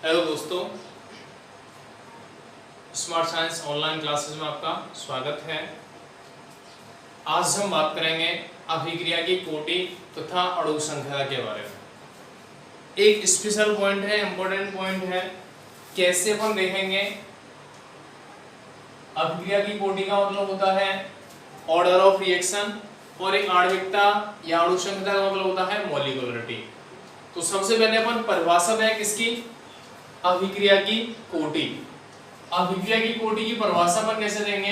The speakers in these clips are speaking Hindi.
हेलो दोस्तों, स्मार्ट साइंस ऑनलाइन क्लासेस में आपका स्वागत है। आज हम बात करेंगे अभिक्रिया की कोटि तथा अणु संख्या के बारे में। एक स्पेशल पॉइंट है, इंपॉर्टेंट पॉइंट है। कैसे अपन देखेंगे? अभिक्रिया की कोटि का मतलब होता है ऑर्डर ऑफ रिएक्शन और एक आणविकता या अणु संख्या का मतलब होता है मॉलिक्यूलरिटी। तो सबसे पहले अपन परिभाषा दें किसकी? अभिक्रिया की कोटि। अभिक्रिया की कोटि की परिभाषा पर कैसे देंगे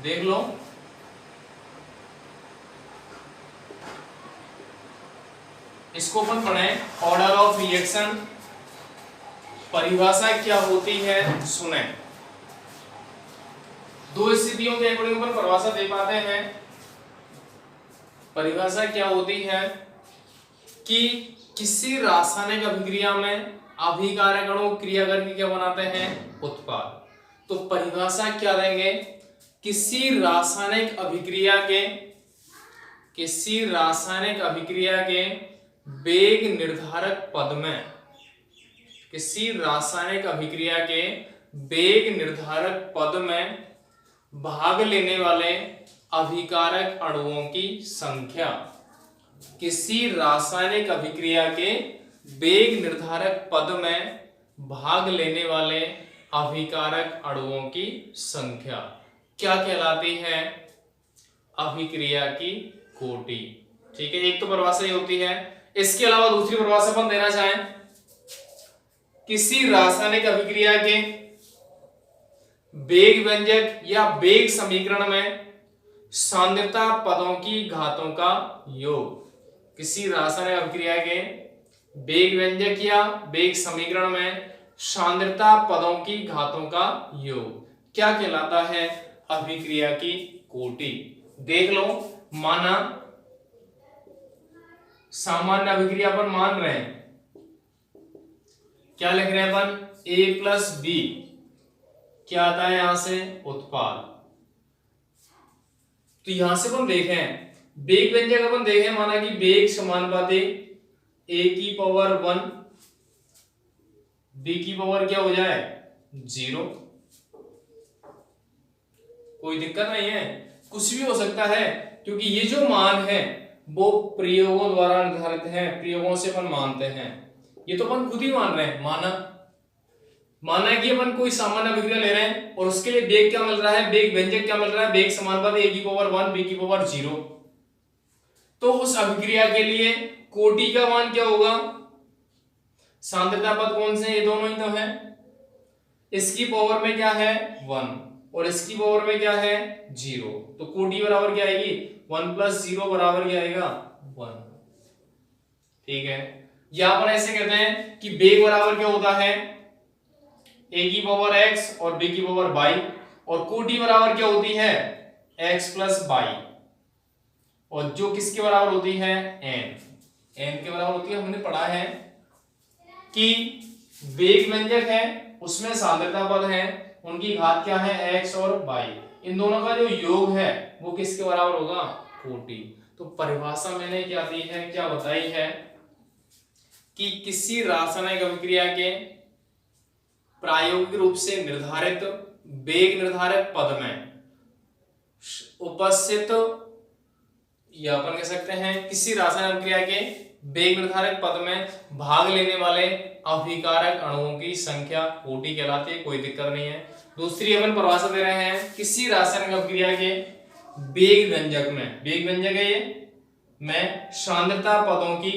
देख लो। इसको अपन पढ़ें, ऑर्डर ऑफ रिएक्शन। परिभाषा क्या होती है सुने। दो स्थितियों के अकॉर्डिंग अपन परिभाषा दे पाते हैं। परिभाषा क्या होती है कि किसी रासायनिक अभिक्रिया में अभिकारक अणु क्रिया करके क्या बनाते हैं? उत्पाद। तो परिभाषा क्या देंगे? किसी रासायनिक अभिक्रिया के वेग निर्धारक पद में, किसी रासायनिक अभिक्रिया के वेग निर्धारक पद में भाग लेने वाले अभिकारक अणुओं की संख्या। किसी रासायनिक अभिक्रिया के वेग निर्धारक पद में भाग लेने वाले अभिकारक अणुओं की संख्या क्या कहलाती है? अभिक्रिया की कोटि। ठीक है, एक तो परिभाषा ये होती है। इसके अलावा दूसरी परिभाषा अपन देना चाहें, किसी रासायनिक अभिक्रिया के वेग व्यंजक या वेग समीकरण में सांद्रता पदों की घातों का योग। किसी रासायनिक अभिक्रिया के वेग व्यंजक या वेग समीकरण में सांद्रता पदों की घातों का योग क्या कहलाता है? अभिक्रिया की कोटि। देख लो, माना सामान्य अभिक्रिया पर मान रहे हैं, क्या लिख रहे हैं अपन? a प्लस बी क्या आता है यहां से? उत्पाद। तो यहां से अपन देखें वेग व्यंजक, अपन देखें माना कि वेग समानुपाती a की पावर 1 b की पावर क्या हो जाए? 0। कोई दिक्कत नहीं है, कुछ भी हो सकता है, क्योंकि ये जो मान है वो प्रयोगों द्वारा निर्धारित है। प्रयोगों से अपन मानते हैं, ये तो अपन खुद ही मान रहे हैं। माना कि अपन कोई सामान्य अभिक्रिया ले रहे हैं और उसके लिए वेग क्या मिल रहा है? वेग व्यंजक क्या मिल रहा है? वेग समानुपाती a की पावर 1 b की पावर 0। तो उस अभिक्रिया के लिए कोटि का मान क्या होगा? सांद्रता पद कौन से? ये दोनों ही तो है। इसकी पावर में क्या है? 1 और इसकी पावर में क्या है? 0। तो कोटि बराबर क्या आएगी? 1 प्लस 0 बराबर क्या आएगा? 1। ठीक है, या अपन ऐसे कहते हैं कि वेग बराबर क्या होता है? a की पावर x और b की पावर y, और कोटि बराबर क्या होती है? x प्लस y, और जो किसके बराबर होती है? n के बराबर होती है। हमने पढ़ा है कि वेग व्यंजक है उसमें सांद्रता पद है, उनकी घात क्या है? x और y। इन दोनों का जो योग है वो किसके बराबर होगा? कोटि। तो परिभाषा मैंने क्या दी है, क्या बताई है कि किसी रासायनिक अभिक्रिया के प्रायोगिक रूप से निर्धारित वेग निर्धारक पद में उपस्थित, या अपन कह सकते हैं किसी रासायनिक अभिक्रिया के वेग निर्धारक पद में भाग लेने वाले अभिकारक अणुओं की संख्या कोटि कहलाती है। कोई दिक्कत नहीं है। दूसरी अपन परिभाषा दे रहे हैं, किसी रासायनिक अभिक्रिया के वेग व्यंजक में, वेग व्यंजक है ये, में सांद्रता पदों की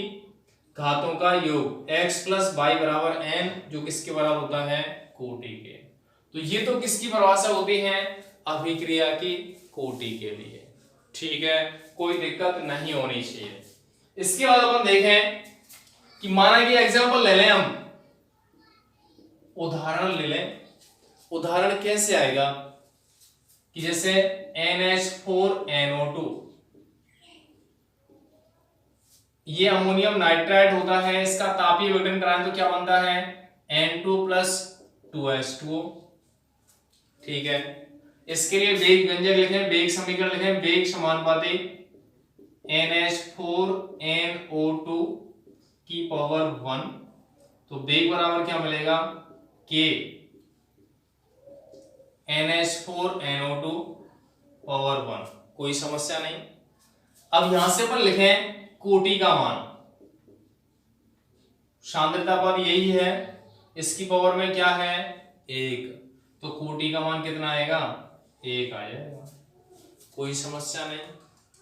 घातों का योग x प्लस वाई बराबर n, जो किसके बराबर होता है? कोटि के। तो ये तो किसकी परिभाषा होती है? अभिक्रिया की कोटि के लिए। ठीक है, कोई दिक्कत नहीं होनी चाहिए। इसके बाद अपन देखें कि माना कि एग्जांपल ले लें, हम उदाहरण ले लें। उदाहरण कैसे आएगा कि जैसे NH4NO2, ये अमोनियम नाइट्राइड होता है, इसका तापीय विघटन कराएं तो क्या बनता है? N2 plus 2H2O। ठीक है, इसके लिए वेग व्यंजक लिखें, वेग समीकरण लिखें, वेग समानुपाती NH4NO2 की पावर 1, तो बेग बराबर क्या मिलेगा, K NH4NO2 पावर 1। कोई समस्या नहीं। अब यहां से अपन लिखें कोटि का मान, सांद्रता पद यही है, इसकी पावर में क्या है 1, तो कोटि का मान कितना आएगा 1 आ जाएगा। कोई समस्या नहीं।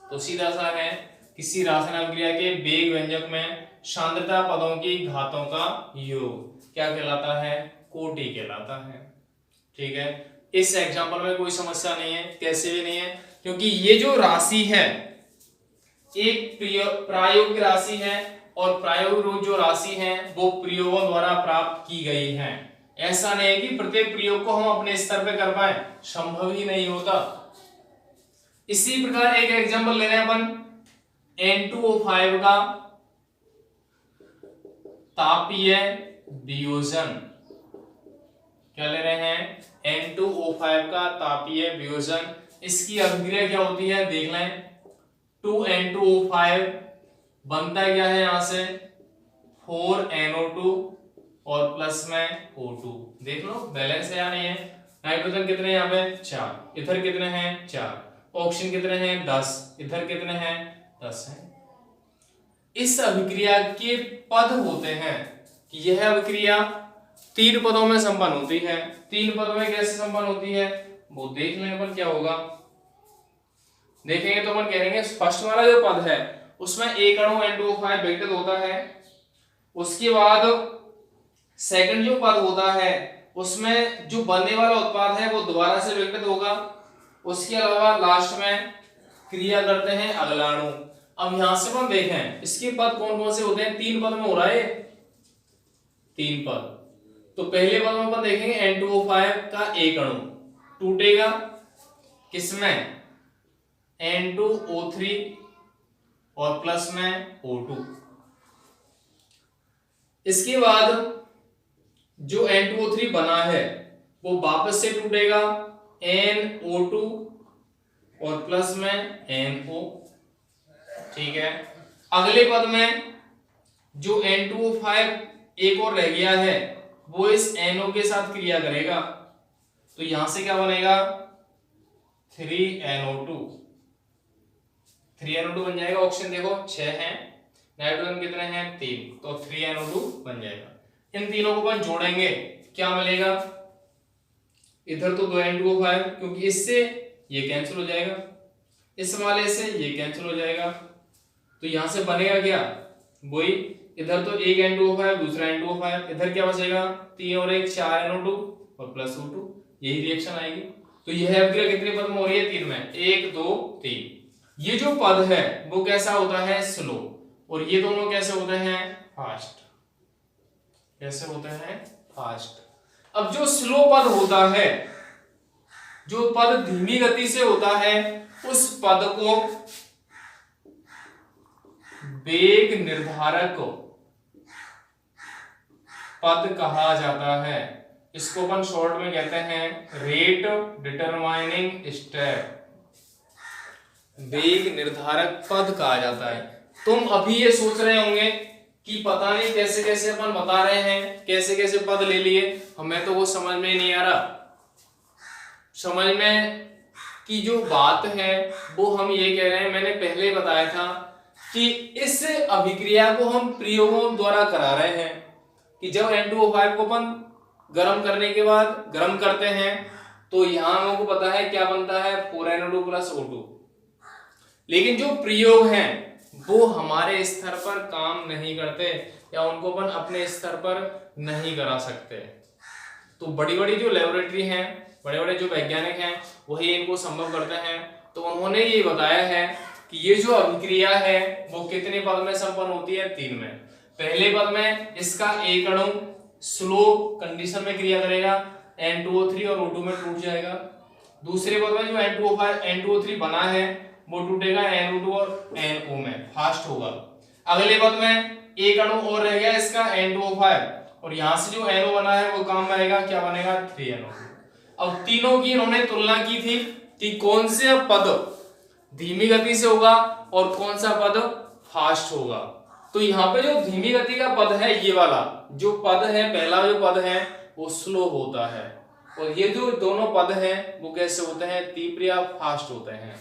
तो सीधा सा है, किसी रासायनिक अभिक्रिया के वेग व्यंजक में सांद्रता पदों की घातों का योग क्या कहलाता है, कोटि कहलाता है। ठीक है, इस एग्जांपल में कोई समस्या नहीं है, कैसे भी नहीं है, क्योंकि ये जो राशि है एक प्रायोगिक राशि है और प्रायोगिक जो राशि है वो प्रयोगों द्वारा प्राप्त की गई है। ऐसा नहीं है कि प्रत्येक प्रयोग को हम अपने स्तर पे कर पाए, संभव ही नहीं होता। इसी प्रकार एक एग्जांपल ले रहे हैं अपन N2O5 का तापीय वियोजन। क्या ले रहे हैं, N2O5 का तापीय वियोजन। इसकी अभिक्रिया क्या होती है देख लें। 2N2O5 बनता क्या है, यहां से 4NO2 और प्लस में O2। देख लो बैलेंस है या नहीं है। नाइट्रोजन कितने यहाँ पे 4, इधर कितने हैं 4, ऑक्सीजन कितने हैं 10, इधर कितने हैं 10 हैं। इस अभिक्रिया के पद होते हैं कि यह अभिक्रिया 3 पदों में संपन्न होती है। 3 पदों में कैसे संपन्न होती है वो देख लें अपन क्या होगा। देखेंगे तो अपन कहेंगे फर्स्ट वाला जो पद है उसमें एक अणु N2O5 विघटित होता है। उसके बाद सेकंड जो पद होता है उसमें जो बनने वाला उत्पाद है वो दोबारा से विघटित होगा। उसके अलावा लास्ट में क्रिया करते हैं अगला अणु। अब यहां से हम देखें इसके पद कौन कौन से होते हैं, 3 पद में हो रहा है 3 पद। तो पहले पद में अपन देखेंगे N2O5 का एक अणु टूटेगा किसमें N2O3 और प्लस में O2। इसके बाद जो N2O3 बना है वो वापस से टूटेगा NO2 और प्लस में NO। ठीक है, अगले पद में जो N2O5 एक और रह गया है वो इस NO के साथ क्रिया करेगा। तो यहां से क्या बनेगा 3NO2 बन जाएगा। ऑक्सीजन देखो 6 है, नाइट्रोजन कितने हैं 3, तो 3NO2 बन जाएगा। इन तीनों को अपन जोड़ेंगे क्या मिलेगा, इधर तो 2N2O5 क्योंकि इससे ये कैंसिल हो जाएगा, इस वाले से ये कैंसिल हो जाएगा। तो यहां से बनेगा क्या वही, इधर तो एक N2O5 दूसरा N2O5, इधर क्या बचेगा 3 और 1 4NO2 और प्लस O2। यही रिएक्शन आएगी। तो यह अभिक्रिया कितने पद में हो रही है 3 में, 1 2 3। ये जो पद है वो कैसा होता है स्लो और ये दोनों कैसे होते हैं फास्ट। कैसे होते हैं फास्ट। अब जो स्लो पद होता है, जो पद धीमी गति से होता है उस पद को वेग निर्धारक पद कहा जाता है। इसको अपन शॉर्ट में कहते हैं रेट डिटरमाइनिंग स्टेप, वेग निर्धारक पद कहा जाता है। तुम अभी ये सोच रहे होंगे कि पता नहीं कैसे कैसे अपन बता रहे हैं, कैसे कैसे पद ले लिए, हमें तो वो समझ में नहीं आ रहा। समझ में की जो बात है वो हम ये कह रहे हैं, मैंने पहले बताया था कि इस अभिक्रिया को हम प्रयोगों द्वारा करा रहे हैं कि जब N2O5 को अपन गर्म करने के बाद गर्म करते हैं तो यहां हमको पता है क्या बनता है 4NO2 प्लस O2। लेकिन जो प्रयोग हैं वो हमारे स्तर पर काम नहीं करते या उनको अपन अपने स्तर पर नहीं करा सकते। तो बड़ी बड़ी जो लेबोरेटरी हैं, बड़े बड़े जो वैज्ञानिक हैं वही इनको संभव करते हैं। तो उन्होंने ये बताया है कि ये जो अभिक्रिया है वो कितने पद में संपन्न होती है 3 में। पहले पद में इसका एक अणु स्लो कंडीशन में क्रिया करेगा, N2O3 और O2 में टूट जाएगा। दूसरे पद में जो N2O3 बना है वो टूटेगा NO2 और NO में, फास्ट होगा। अगले पद में एक अणु और रह गया इसका N2O5 और यहां से जो NO बना है वो काम में आएगा, क्या बनेगा 3NO2। अब तीनों की इन्होंने तुलना की थी कि कौन से पद धीमी गति से होगा और कौन सा पद फास्ट होगा। तो यहाँ पे जो धीमी गति का पद है ये वाला जो पद है, पहला जो पद है वो स्लो होता है, और ये जो दोनों पद हैं वो कैसे होते हैं, तीव्र या फास्ट होते हैं।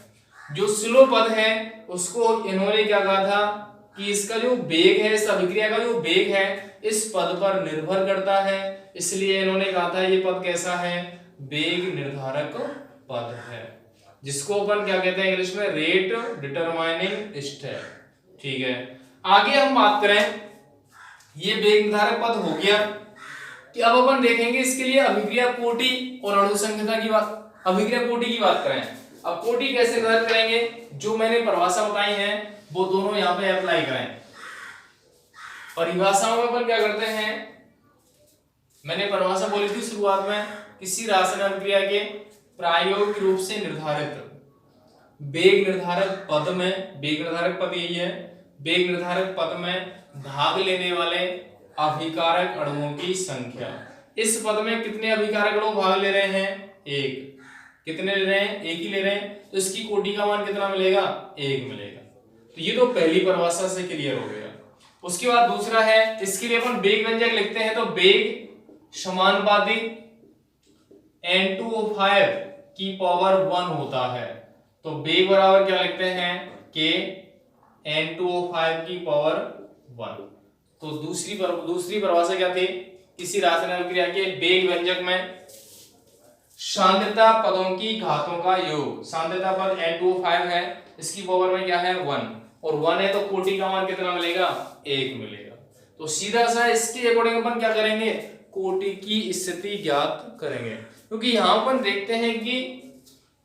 जो स्लो पद है उसको इन्होंने क्या कहा था कि इसका जो वेग है, इस अभिक्रिया का जो वेग है इस पद पर निर्भर करता है, इसलिए इन्होंने कहा था ये पद कैसा है, वेग निर्धारक पद है, जिसको अपन क्या कहते हैं इंग्लिश में, रेट डिटरमाइनिंग स्टेप। ठीक है, आगे हम बात करें, ये वेग निर्धारक पद हो गया कि अब अपन देखेंगे इसके लिए अभिक्रिया कोटि और अणु संख्या की बात, अभिक्रिया कोटि की बात करें। अब कोटि कैसे निर्धारित करेंगे, जो मैंने परिभाषा बताई है वो दोनों यहाँ पे अप्लाई करें। परिभाषाओं में अपन क्या करते हैं, मैंने परिभाषा बोली थी शुरुआत में, किसी रासायनिक अभिक्रिया के प्रायोगिक रूप से निर्धारित वेग निर्धारक पद में, वेग निर्धारक पद यही है, वेग निर्धारक पद में भाग लेने वाले अभिकारक अणुओं की संख्या। इस पद में कितने अभिकारक अणु भाग ले रहे हैं, एक। कितने ले रहे हैं, एक ही ले रहे हैं, तो इसकी कोटि का मान कितना मिलेगा, एक मिलेगा। तो ये तो पहली परिभाषा से क्लियर हो गया। उसके बाद दूसरा है, इसके लिए अपन वेग व्यंजक लिखते हैं, तो वेग समानुपाती N2O5 की पावर 1 होता है, तो वेग बराबर क्या लिखते हैं, K N2O5 की पावर 1। तो दूसरी परिभाषा क्या थी, किसी रासायनिक अभिक्रिया के वेग व्यंजक में सांद्रता पदों की घातों का योग, सांद्रता पद N2O5 है, इसकी पावर में क्या है 1, और 1 है तो कोटि का मान कितना मिलेगा, 1 मिलेगा। तो सीधा सा इसके अकॉर्डिंग अपन क्या करेंगे, कोटि की स्थिति ज्ञात करेंगे, क्योंकि यहाँ अपन देखते हैं कि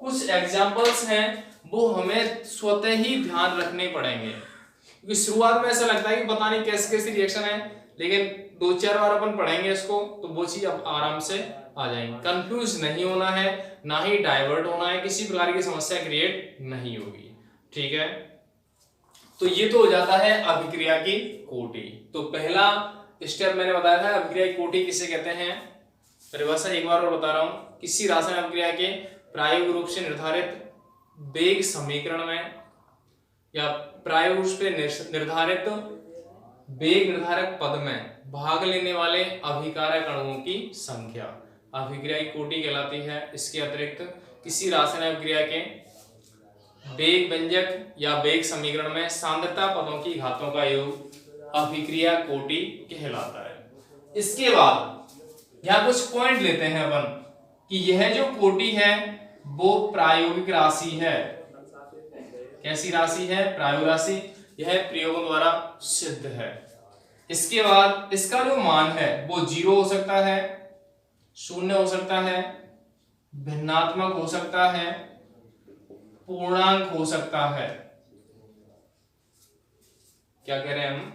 कुछ एग्जांपल्स हैं वो हमें स्वतः ही ध्यान रखने पड़ेंगे, क्योंकि शुरुआत में ऐसा लगता है कि पता नहीं कैसे कैसे रिएक्शन है, लेकिन 2-4 बार अपन पढ़ेंगे इसको तो वो चीज अब आराम से आ जाएंगे। कंफ्यूज नहीं होना है, ना ही डाइवर्ट होना है, किसी प्रकार की समस्या क्रिएट नहीं होगी। ठीक है, तो ये तो हो जाता है अभिक्रिया की कोटि। तो पहला स्टेप मैंने बताया था, अभिक्रिया की कोटि किसे कहते हैं, परिभाषा एक बार और बता रहा हूं, किसी रासायनिक अभिक्रिया के प्रायोगिक रूप से निर्धारित वेग समीकरण में या प्रायोगिक रूप से निर्धारित वेग निर्धारक पद में भाग लेने वाले अभिकारक अणुओं की संख्या अभिक्रिया की कोटि कहलाती है। इसके अतिरिक्त किसी रासायनिक अभिक्रिया के वेग व्यंजक या वेग समीकरण में सांद्रता पदों की घातों का योग अभिक्रिया कोटि कहलाता है। इसके बाद यहाँ कुछ पॉइंट लेते हैं अपन कि यह जो कोटि है वो प्रायोगिक राशि है। कैसी राशि है, प्रायोगिक राशि, यह प्रयोगों द्वारा सिद्ध है। इसके बाद इसका जो मान है वो 0 हो सकता है, 0 हो सकता है, भिन्नात्मक हो सकता है, पूर्णांक हो सकता है। क्या कह रहे हैं हम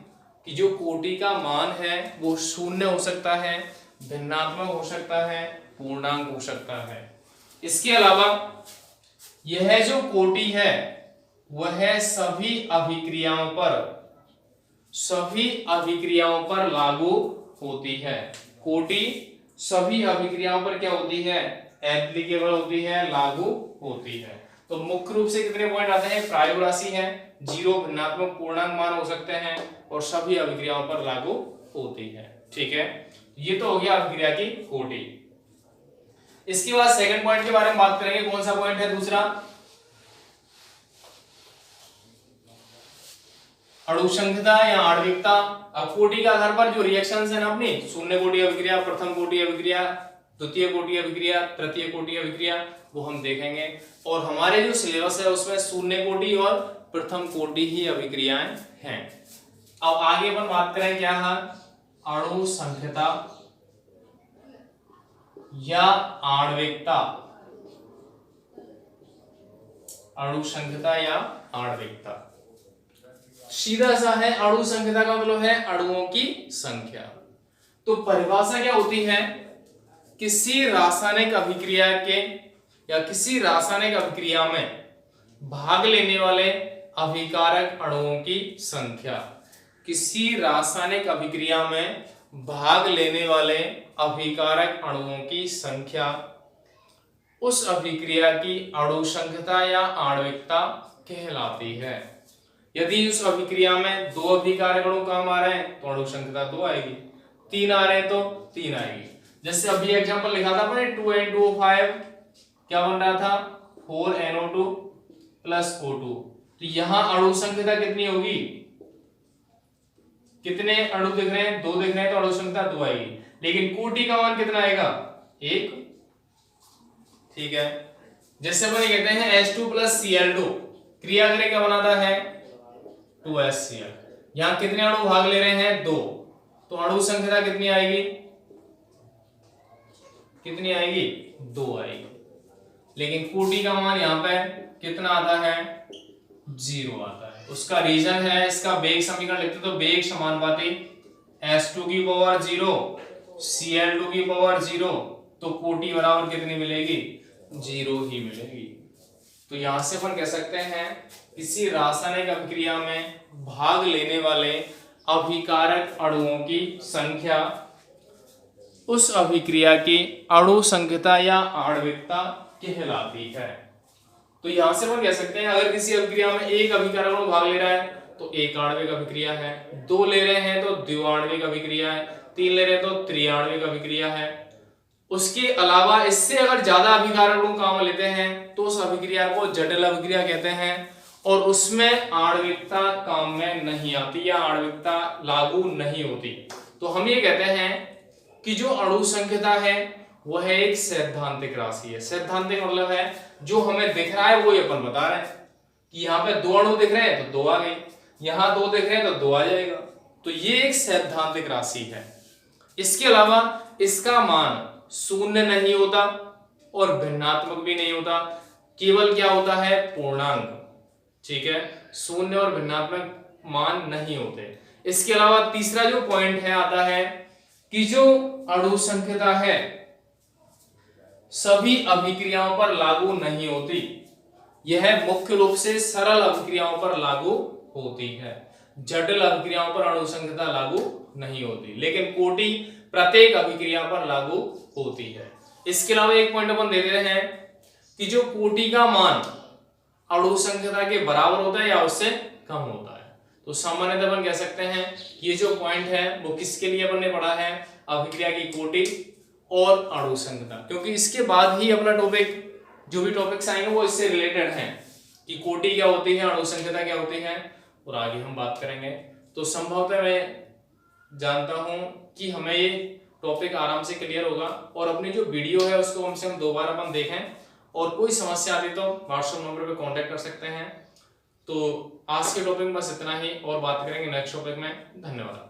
कि जो कोटि का मान है वो 0 हो सकता है, भिन्नात्मक हो सकता है, पूर्णांक हो सकता है। इसके अलावा यह जो कोटि है वह सभी अभिक्रियाओं पर लागू होती है। कोटि सभी अभिक्रियाओं पर क्या होती है, एप्लीकेबल होती है, लागू होती है। तो मुख्य रूप से कितने पॉइंट आते हैं, प्रायोगिक राशि है, 0, भिन्नात्मक, पूर्णांक मान हो सकते हैं और सभी अभिक्रियाओं पर लागू होती है। ठीक है, ये तो हो गया अभिक्रिया की कोटि। इसके बाद सेकंड पॉइंट के बारे में बात करेंगे। कौन सा पॉइंट है, दूसरा, अणुसंख्यता या आणविकता। अब कोटि के आधार पर जो रिएक्शंस है ना अपनी, शून्य कोटि अभिक्रिया, प्रथम कोटि अभिक्रिया, द्वितीय कोटि अभिक्रिया, तृतीय कोटि अभिक्रिया, वो हम देखेंगे। और हमारे जो सिलेबस है उसमें शून्य कोटि और प्रथम कोटि ही अभिक्रियाएं हैं। अब आगे अपन बात करें क्या है, अणुसंख्यता या आणविकता। अणुसंख्यता या आणविकता सीधा सा है, अणुसंख्यता का मतलब है अणुओं की संख्या। तो परिभाषा क्या होती है, किसी रासायनिक अभिक्रिया के या किसी रासायनिक अभिक्रिया में भाग लेने वाले अभिकारक अणुओं की संख्या। किसी रासायनिक अभिक्रिया में भाग लेने वाले अभिकारक अणुओं की संख्या उस अभिक्रिया की अणुसंख्यता या आणविकता कहलाती है। यदि उस अभिक्रिया में 2 अभिकारक अणु काम आ रहे हैं तो अणुसंख्यता 2 आएगी, 3 आ रहे हैं तो 3 आएगी। जैसे अभी एग्जांपल लिखा था अपने 2N2O5 क्या बन रहा था 4NO2 प्लस O2। तो यहां अणु संख्या कितनी होगी, कितने अणु दिख रहे हैं 2 दिख रहे हैं तो अणु संख्या 2 आएगी, लेकिन कोटि का मान कितना आएगा 1। ठीक है, जैसे अपन कहते हैं H2 प्लस Cl2 क्रिया करके क्या बनाता है 2HCl। यहां कितने अणु भाग ले रहे हैं 2, तो अणु संख्या कितनी आएगी, कितनी आएगी 2 आएगी, लेकिन कोटि का मान यहां पे कितना आता है 0 आता है। उसका रीजन है, इसका वेग समीकरण लिखते तो वेग समानुपाती H2 की पावर 0 Cl2 की पावर 0, तो कोटि बराबर कितनी मिलेगी 0 ही मिलेगी। तो यहां से अपन कह सकते हैं किसी रासायनिक अभिक्रिया में भाग लेने वाले अभिकारक अणुओं की संख्या उस अभिक्रिया की अणु संख्या या आणविकता कहलाती है। तो यहां से हम कह सकते हैं अगर किसी अभिक्रिया में एक अभिकारक अणु भाग ले रहा है तो एक आणविक अभिक्रिया है, 2 ले रहे हैं तो द्विआण्विक अभिक्रिया है, 3 ले रहे हैं तो त्रिआण्विक अभिक्रिया है। उसके अलावा इससे अगर ज्यादा अभिकारक अणु काम लेते हैं तो उस अभिक्रिया को जटिल अभिक्रिया कहते हैं, और उसमें आणविकता काम में नहीं आती या आणविकता लागू नहीं होती। तो हम ये कहते हैं कि जो अणु संख्या है वह एक सैद्धांतिक राशि है। सैद्धांतिक मतलब है जो हमें दिख रहा है वो ही अपन बता रहे हैं कि यहाँ पे 2 अणु दिख रहे हैं तो 2 आ गए, यहाँ 2 दिख रहे हैं तो 2 आ जाएगा। तो ये एक सैद्धांतिक राशि है। इसके अलावा इसका मान शून्य नहीं होता और भिन्नात्मक भी नहीं होता, केवल क्या होता है पूर्णांक। ठीक है, शून्य और भिन्नात्मक मान नहीं होते। इसके अलावा तीसरा जो पॉइंट है आता है कि जो अणु संख्या है सभी अभिक्रियाओं पर लागू नहीं होती, यह मुख्य रूप से सरल अभिक्रियाओं पर लागू होती है। जटिल अभिक्रियाओं पर अणु संख्या लागू नहीं होती, लेकिन कोटि प्रत्येक अभिक्रिया पर लागू होती है। इसके अलावा एक पॉइंट अपन दे रहे हैं कि जो कोटि का मान अणु संख्या के बराबर होता है या उससे कम होता है। तो सामान्यतः अपन कह सकते हैं ये जो पॉइंट है वो किसके लिए अपन ने पढ़ा है, अभिक्रिया की कोटि और अणु संख्या, क्योंकि इसके बाद ही अपना टॉपिक जो भी टॉपिक्स आएंगे वो इससे रिलेटेड हैं कि कोटि क्या होती है, अणु संख्या क्या होती है, और आगे हम बात करेंगे। तो संभवतः मैं जानता हूं कि हमें ये टॉपिक आराम से क्लियर होगा, और अपनी जो वीडियो है उसको कम से कम 2 बार अपन देखें, और कोई समस्या आती तो व्हाट्सएप नंबर पे कांटेक्ट कर सकते हैं। तो आज के टॉपिक में बस इतना ही, और बात करेंगे नेक्स्ट टॉपिक में। धन्यवाद।